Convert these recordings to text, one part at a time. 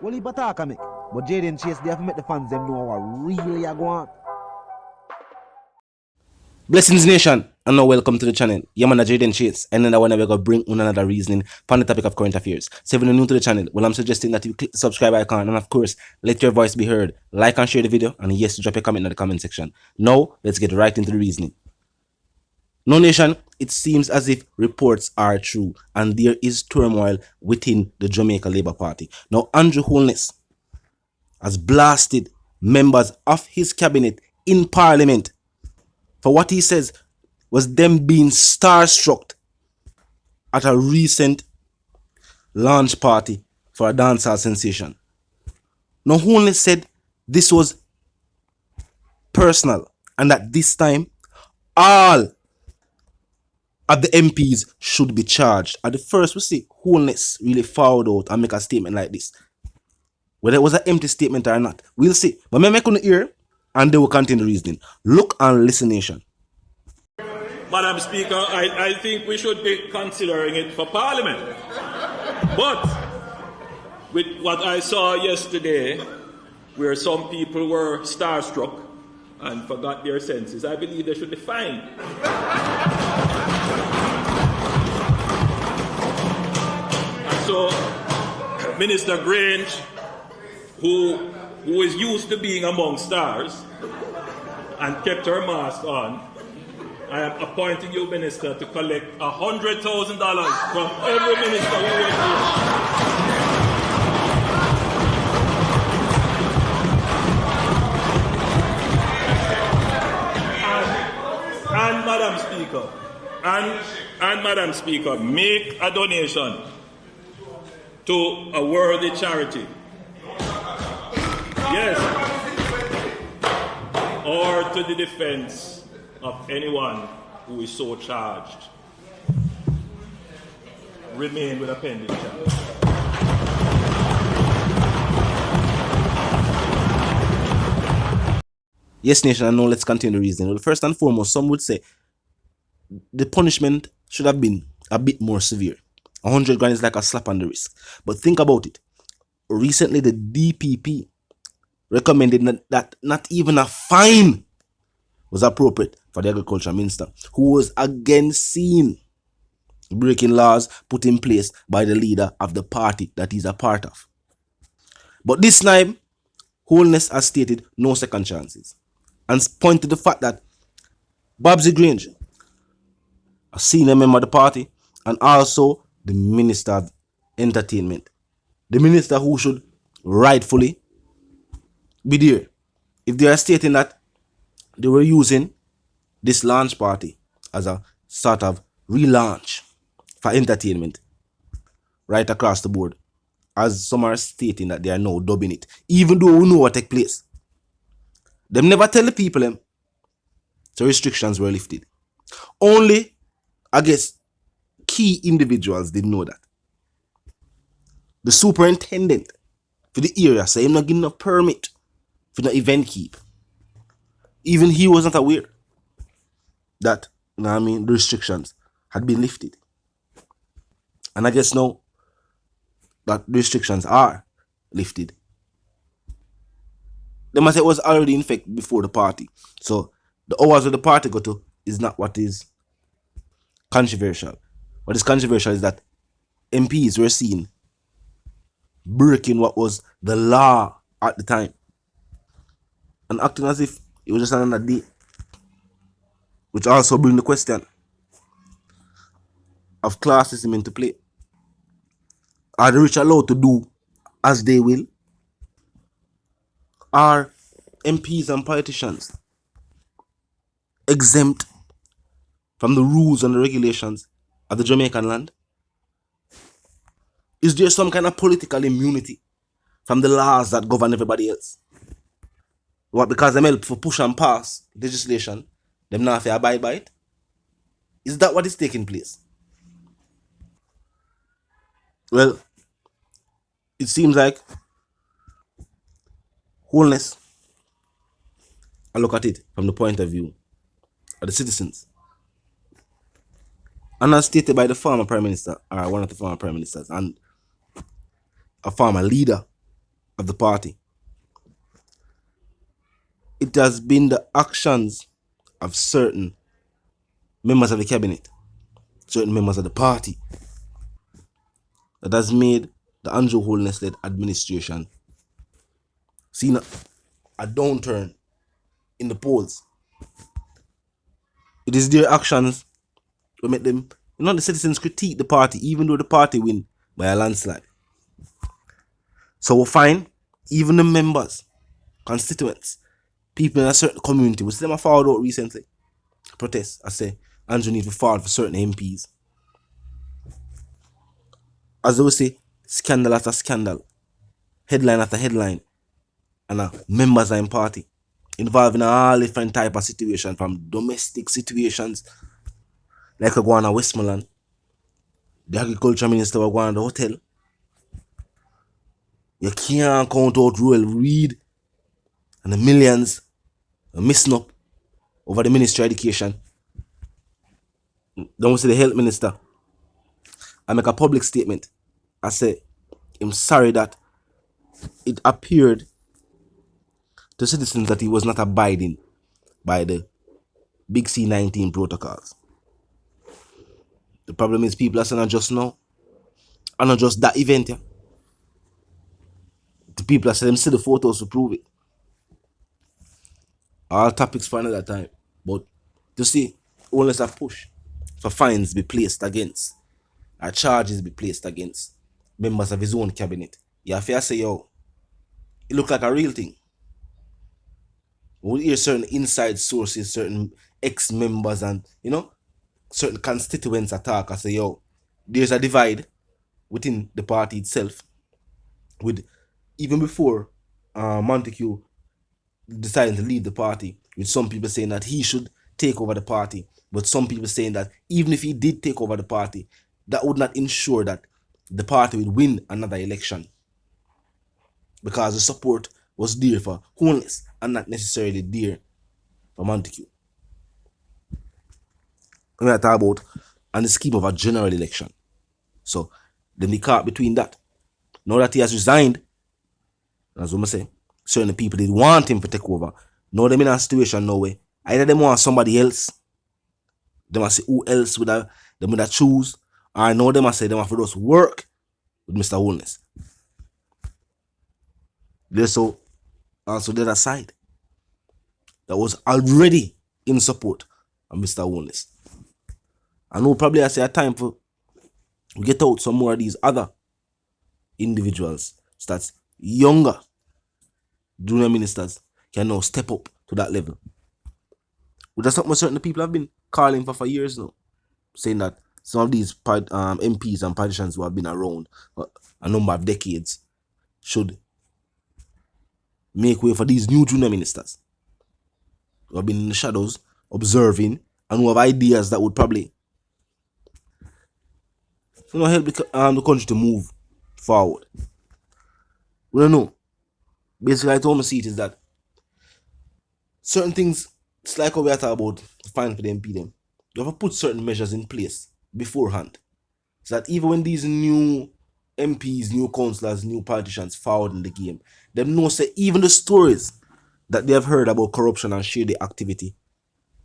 Well, he attack me. But Jaden Chase, they have to make the fans them know what really are going on. Blessings Nation, and now welcome to the channel. Yeah, man, Jaden Chase, and then I want to bring on another reasoning on the topic of current affairs. So if you're new to the channel, well, I'm suggesting that you click the subscribe icon, and of course, let your voice be heard. Like and share the video, and yes, drop a comment in the comment section. Now, let's get right into the reasoning. No Nation, it seems as if reports are true, and there is turmoil within the Jamaica Labour Party. Now, Andrew Holness has blasted members of his cabinet in Parliament for what he says was them being starstruck at a recent launch party for a dancehall sensation. Now, Holness said this was personal and that this time all of the MPs should be charged. At the first, we see Holness really fouled out and make a statement like this. Whether it was an empty statement or not, we'll see. But me make on the ear and they will continue the reasoning. Look and listen, Nation. Madam Speaker, I think we should be considering it for Parliament. But with what I saw yesterday, where some people were starstruck and forgot their senses, I believe they should be fined. So, Minister Grange, who is used to being among stars and kept her mask on, I am appointing you, Minister, to collect $100,000 from every minister who went here. And Madam Speaker, and Madam Speaker, make a donation to a worthy charity. Yes. Or to the defense of anyone who is so charged. Remain with a pending charge. Yes, Nation, and now let's continue the reasoning. Well, first and foremost, some would say the punishment should have been a bit more severe. 100 grand is like a slap on the wrist. But think about it. Recently, the DPP recommended that not even a fine was appropriate for the agriculture minister, who was again seen breaking laws put in place by the leader of the party that he's a part of. But this time, Holness has stated no second chances and pointed to the fact that Babsy Grange, a senior member of the party, and also the Minister of Entertainment, the minister who should rightfully be there, if they are stating that they were using this launch party as a sort of relaunch for entertainment right across the board, as some are stating that they are now dubbing it, even though we know what took place. Them never tell the people them the restrictions were lifted. Only, I guess, key individuals didn't know that. The superintendent for the area said he's not giving a permit for the event keep. Even he was not aware that, the restrictions had been lifted. And I guess now that the restrictions are lifted, they must say it was already in effect before the party. So the hours of the party go to is not what is controversial. What is controversial is that MPs were seen breaking what was the law at the time and acting as if it was just another day, which also brings the question of classism into play. Are the rich allowed to do as they will? Are MPs and politicians exempt from the rules and the regulations of the Jamaican land? Is there some kind of political immunity from the laws that govern everybody else? What, because them help for push and pass legislation, them not have to abide by it? Is that what is taking place? Well, it seems like Holness, I look at it from the point of view of the citizens. And as stated by the former Prime Minister, or one of the former Prime Ministers, and a former leader of the party. It has been the actions of certain members of the cabinet, certain members of the party, that has made the Andrew Holness-led administration seen a downturn in the polls. It is their actions that make them, the citizens critique the party, even though the party win by a landslide. So we'll find even the members, constituents, people in a certain community, which them have followed out recently, protest. I say Andrew need to forward for certain MPs. As they will say, scandal after scandal, headline after headline, and members are in party, involved in all different type of situations, from domestic situations, like a go on Westmoreland, the agriculture minister will go on the hotel. You can't count out Ruel Reid and the millions are missing up over the Ministry of Education. Then we see the health minister. I make a public statement. I say, I'm sorry that it appeared to citizens that he was not abiding by the Big C19 protocols. The problem is people are saying just now, and not just that event. Yeah. The people are saying them see the photos to prove it. All topics for another time. But to see, unless a push for fines be placed against, or charges be placed against members of his own cabinet, you have to say, yo, it look like a real thing. We'll hear certain inside sources, certain ex-members and, certain constituents attack and say, yo, there's a divide within the party itself. With even before Montague deciding to leave the party, with some people saying that he should take over the party, but some people saying that even if he did take over the party, that would not ensure that the party would win another election, because the support was there for Holness and not necessarily there for Montague. When I talk about on the scheme of a general election. So then they caught between that. Now that he has resigned, as we say, certain people did want him to take over. Now they're in a situation now where either they want somebody else, they must say who else would have choose, or now they must say they must for just work with Mr. Holness. There's also the other side that was already in support of Mr. Holness. I know probably I say a time for get out some more of these other individuals that's younger junior ministers can now step up to that level. Which is something certain people have been calling for years now, saying that some of these MPs and politicians who have been around a number of decades should make way for these new junior ministers who have been in the shadows observing and who have ideas that would probably help the country to move forward. We don't know. Basically, I told me see it is that certain things, it's like how we are talking about fine for the MP them. You have to put certain measures in place beforehand, so that even when these new MPs, new councillors, new politicians forward in the game, them know say even the stories that they have heard about corruption and shady activity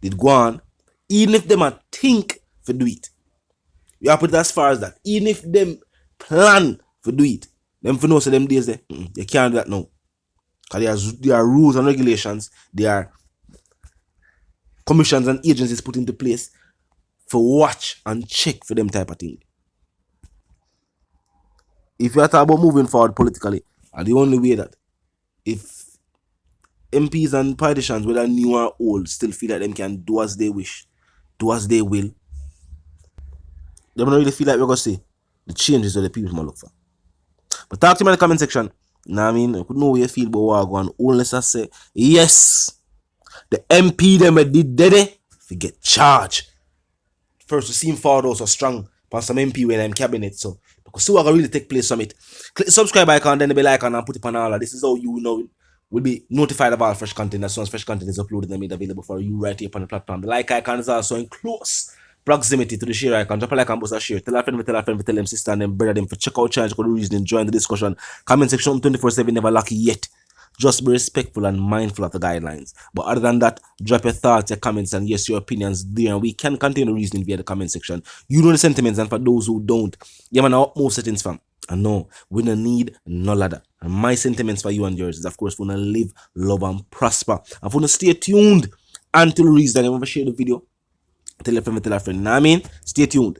did go on, even if them a think for do it. You have to put it as far as that. Even if them plan to do it, them for know so them days they can't do that now. Because there are rules and regulations, there are commissions and agencies put into place for watch and check for them type of thing. If you are talking about moving forward politically, and the only way that if MPs and politicians, whether new or old, still feel that them can do as they wish, do as they will, they don't really feel like we're going to see the changes that the people might look for. But talk to me in the comment section. You know what I mean? I could know how you feel about what I go on. Unless I say, yes, the MP them did it, if you get charged. First, we see him forward also strong for some MP when I'm cabinet. So, because see what will really take place from it. Click the subscribe icon, then the bell icon, and put it on all. This is how you know will be notified about fresh content as soon as fresh content is uploaded and made available for you right here on the platform. The like icon is also in close proximity to the share icon. Drop a like and post a share. Tell a friend, tell them sister and them brother them for check out channel, check out the reasoning, join the discussion. Comment section 24/7, never lucky yet. Just be respectful and mindful of the guidelines. But other than that, drop your thoughts, your comments, and yes, your opinions there. And we can continue reasoning via the comment section. You know the sentiments, and for those who don't, you have an utmost settings, fam. And no, we don't need no ladder. And my sentiments for you and yours is, of course, we want to live, love, and prosper. And we want to stay tuned until reason. I'm going to share the video. Tell a friend, tell a friend. Know what I mean? Stay tuned.